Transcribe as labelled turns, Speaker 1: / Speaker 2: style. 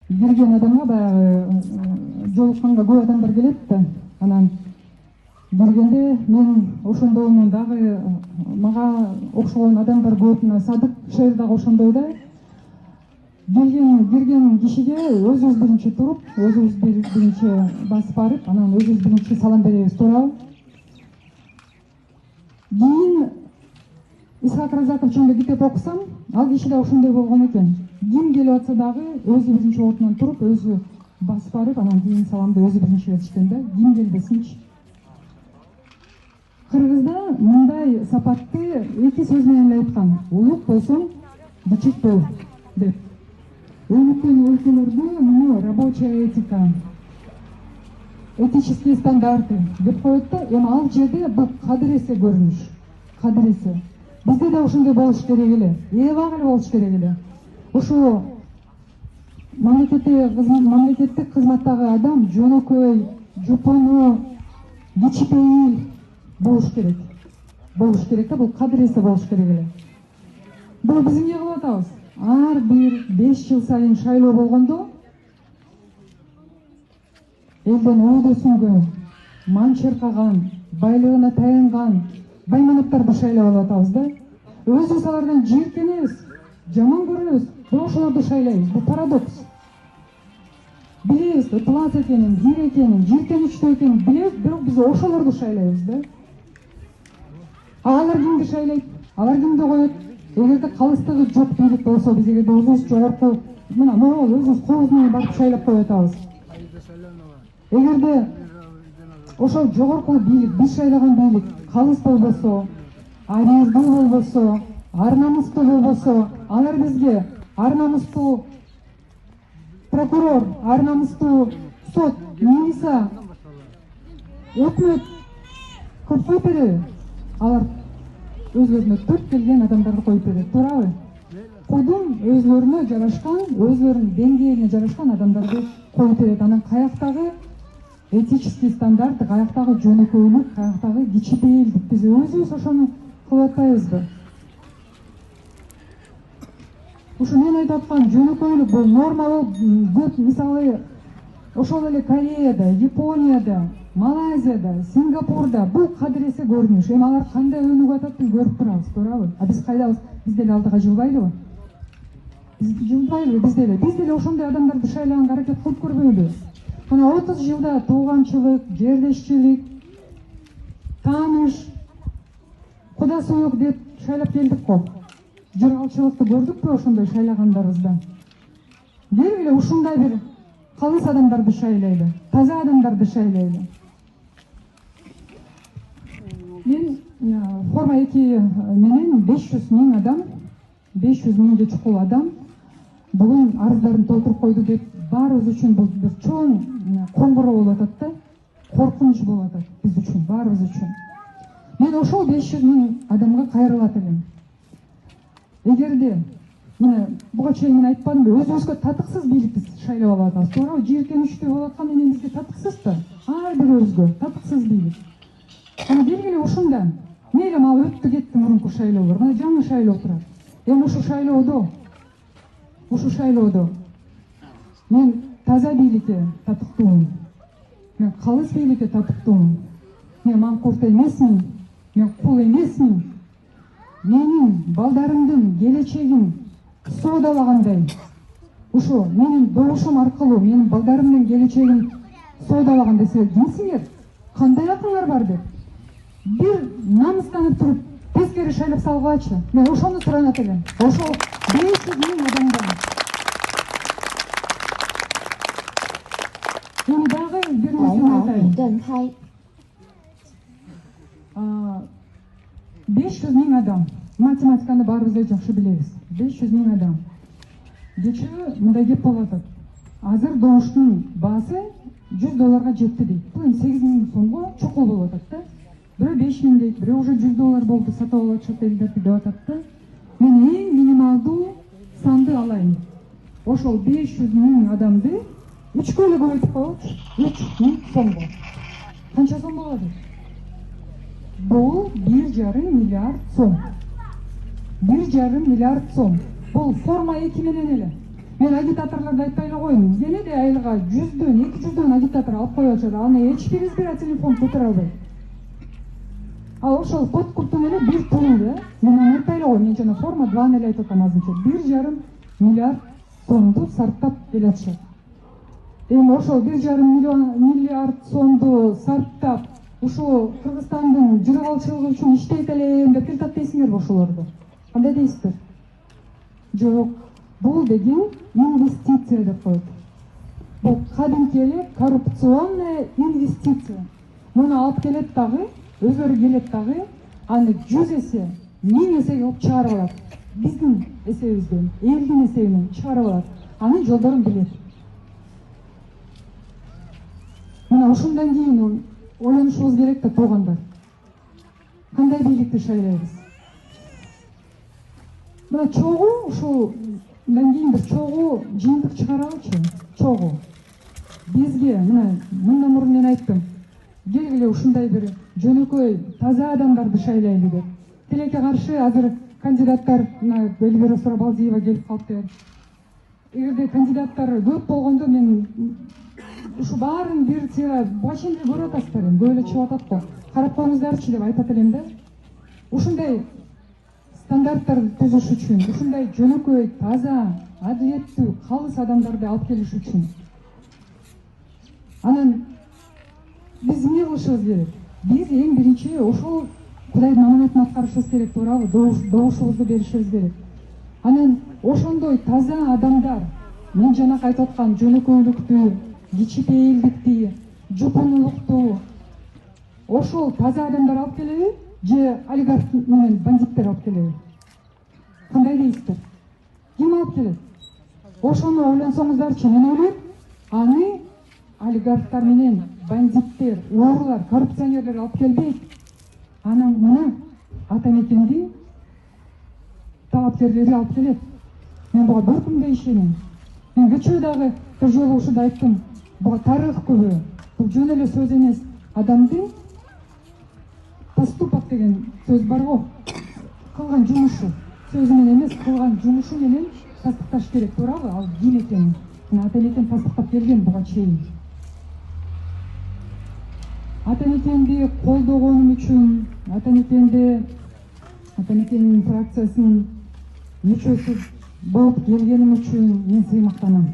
Speaker 1: Келген адамга баягы жолукканга көп адамдар келет да. Анан келгенде мен ошондоймун дагы мага окшогон адамдар көп, мына Садык шер дагы ошондой да. Кирген кишиге өзүбүз биринчи туруп, өзүбүз биринчи басып барып, анан өзүбүз биринчи салам беребиз, туурабы? Кийин Исхак Разаков жөнүндө китеп окусам, ал киши да ошондой болгон экен. Ким келип атса дагы өзү биринчи ордунан туруп, өзү басып барып, анан кийин саламды өзү биринчи беришкен да, ким келбесинчи. Кыргызда мындай сапатты эки сөз менен эле айткан: улук болсоң, кичик бол деп. Өнүккөн өлкөлөрдө мына рабочая этика, этические стандарты деп коет да, эми ал жерде бул кадыресе көрүнүш, кадыресе. Бизде да ошондой болуш керек эле, эбак эле болуш керек эле. Ошо мамлекеттик кызматтагы адам жөнөкөй, жупуну, кичипейил болуш керек. Болуш керек да, бул кадыресе болуш керек эле. Бул биз эмне кылып атабыз? Ар бир 5 жыл сайын шайлоо болгондо элден өйдөсүнгө ман чыркаган, байлыгына таянган байманаттарды шайлап алып атабыз да. Өзүбүз алардан жийиркенебиз, жаман көрөбүз, бирок ошолорду шайлайбыз. Бул парадокс. Билебиз, ыплас экенин, кир экенин, жийиркеничтүү экенин билебиз, бирок биз ошолорду шайлайбыз да. Алар кимди шайлайт? Алар кимди коет? Эгерде калыстыгы жок бийлик болсо, биз эгерде өзүбүз жогорку, мына могул өзүбүз колубуз менен барып шайлап коюп атабыз. Эгерде ошол жогорку бийлик, биз шайлаган бийлик калыс болбосо, арияздуу болбосо, ар намыстуу болбосо, алар бизге ар намыстуу прокурор, ар намыстуу сот, милиция, өкмөт көп коюп береби? Алар өзлөрүнө төрт келген адамдарды коюп берет, туурабы? Кудум өзлөрүнө жарашкан, өзлөрүнүн деңгээлине жарашкан адамдарды коюп берет. Анан каяктагы этический стандарт, каяктагы жөнөкөйлүк, каяктагы кичипейилдик, биз өзүбүз ошону кылып атпайбызбы? Ушу мен айтып аткан жөнөкөйлүк бул норма болуп көп, мисалы ошол эле Кореяда, Японияда, Малайзияда, Сингапурда бул кадыресе көрүнүш. Эми алар кандай өнүгүп атат биз көрүп турабыз, туурабы? А биз кайдабыз? Биз деле алдыга жылбайлыбы? Биз деле ошондой адамдарды шайлаганга аракет кылып көрбөйлүбү? Мына 30 жылда тууганчылык, жердешчилик, тааныш, куда суук деп шайлап келдик го. Жыргалчылыкты көрдүкпү ошондой шайлагандарыбызда? Келгиле ушундай бир калыс адамдарды шайлайлы, таза адамдарды шайлайлы. Мен форма 2 менен 500 000 адам, 500 000 чукул адам бүгүн арыздарын толтуруп койду деп баарыбыз үчүн бул бир чоң коңгуроо болуп атат да, коркунуч болуп атат биз үчүн, баарыбыз үчүн. Мен ошол 500 000 адамга кайрылат элем. Эгерде мына буга чейин мен айтпадымбы, өзүбүзгө татыксыз бийликти шайлап алып атабыз, туурабы? Жийиркеничтүү болуп аткан менен бизге татыксыз да, ар бирөөбүзгө татыксыз бийлик. Ана белгиле ушунда мейли мага өттү кетти мурунку шайлоолор, мына жаңы шайлоо турат. Эми ушу шайлоодо мен таза бийликке татыктуумун, мен калыс бийликке татыктуумун, мен маңкурт эмесмин, мен кул эмесмин. Менин балдарымдын келечегин соодалагандай, ушу менин добушум аркылуу менин балдарымдын келечегин соодалаган десе кимсиңер? Кандай акыңар бар деп бир намыстанып туруп тескери шайлап салгылачы. Мен ошону суранат элем. Ошол 500 000 адамдан. Эми дагы бир нерсени айтайын. 500 000 адам. Математиканы баарыбыз жакшы билебиз. 500 000 адам. Кечээ мындай кеп болуп атат. Азыр добуштун баасы $100 жетти дейт. Бул эми 8 000 сомго чукул болуп атат да. Бирөө 5 000 дейт, бирөө уже $100 болду, сатып алып элдерди деп атат да. Мен эң минималдуу санды алайын. Ошол 500 000 адамды 3 эле көбөйтүп коелучу. 3 000 сомго. Канча сом болот? Бул 1,5 миллиард сом. 1,5 миллиард сом. Бул форма 2 менен эле. Мен агитаторларды айтпай эле коеюн. Кене де айылга 100дөн 200дөн агитатор алып коюп атышат. Аны эч бир избирательный фонд көтөрө албайт. Ал ошол подкуптун эле бир пулу, мен аны айтпай эле коеюн. Мен жана форма 2 эле айтып атам азырынча. 1,5 миллиард сомду сарптап келатышат. Эми ошол 1,5 миллиард сомду сарптап ушу Кыргызстандын жыргалчылыгы үчүн иштейт элем деп келатат дейсиңерби ошолорду? Кандай дейсиздер? Жок, бул деген инвестиция деп коет. Бул кадимки эле коррупционная инвестиция. Муну алып келет дагы, өзөрү келет дагы, аны 100 эсе, 1000 эсеге алып чыгарып алат. Биздин эсебизден, элдин эсебинен чыгарып алат. Анын жолдорун билет. Мына ушундан кийин ойлонушубуз керек да туугандар. Кандай бийликти шайлайбыз? Мына чогуу ушундан кийин бир чогуу жыйынтык чыгаралычы, чогуу. Бизге мындан мурун мен айттым. Келгиле ушундай бир жөнөкөй таза адамдарды шайлайлы деп. Тилекке каршы азыр кандидаттар мына Эльвира Сарабалдиева келип калыптыр. Эгерде кандидаттар көп болгондо мен ушу баарын бир сыйра башын эле көрүп атасыздар, көп эле чыгып атат го. Карап коюңуздарчы деп айтат элем да. Ушундай стандарттарды түзүш үчүн, ушундай жөнөкөй, таза, адилеттүү, калыс адамдарды алып келиш үчүн. Анан биз эмне кылышыбыз керек? Биз эң биринчи ошол Кудайдын аманатын аткарышыбыз керек, туурабы? Добушубузду беришибиз керек. Анан ошондой таза адамдар, мен жанакы айтып аткан жөнөкөйлүктү, кичипейилдикти, жупунулукту, ошол таза адамдар алып келеби же олигарх менен бандиттер алып келеби? Кандай дейсиздер? Ким алып келет? Ошону ойлонсоңуздарчы, мен ойлойм, аны олигархтар менен бандиттер, оорлар, коррупционерлер алып келбейт. Анан мына ата мекендин талапкерлери алып келет. Мен буга бир күндө ишенем. Мен кечээ дагы бир жолу ушунда айттым. Буга тарых көбү. Бул жөн эле сөз эмес. Адамдын поступок деген сөз бар го. Кылган жумушу. Сөзү менен эмес, кылган жумушу менен тастыкташ керек, туурабы? Ал ким экенин. Ата мекен тастыктап келген буга чейин. Ата мекенди колдогонум үчүн, ата мекендин фракциясынын мүчөсү болуп келгеним үчүн мен сыймыктанам.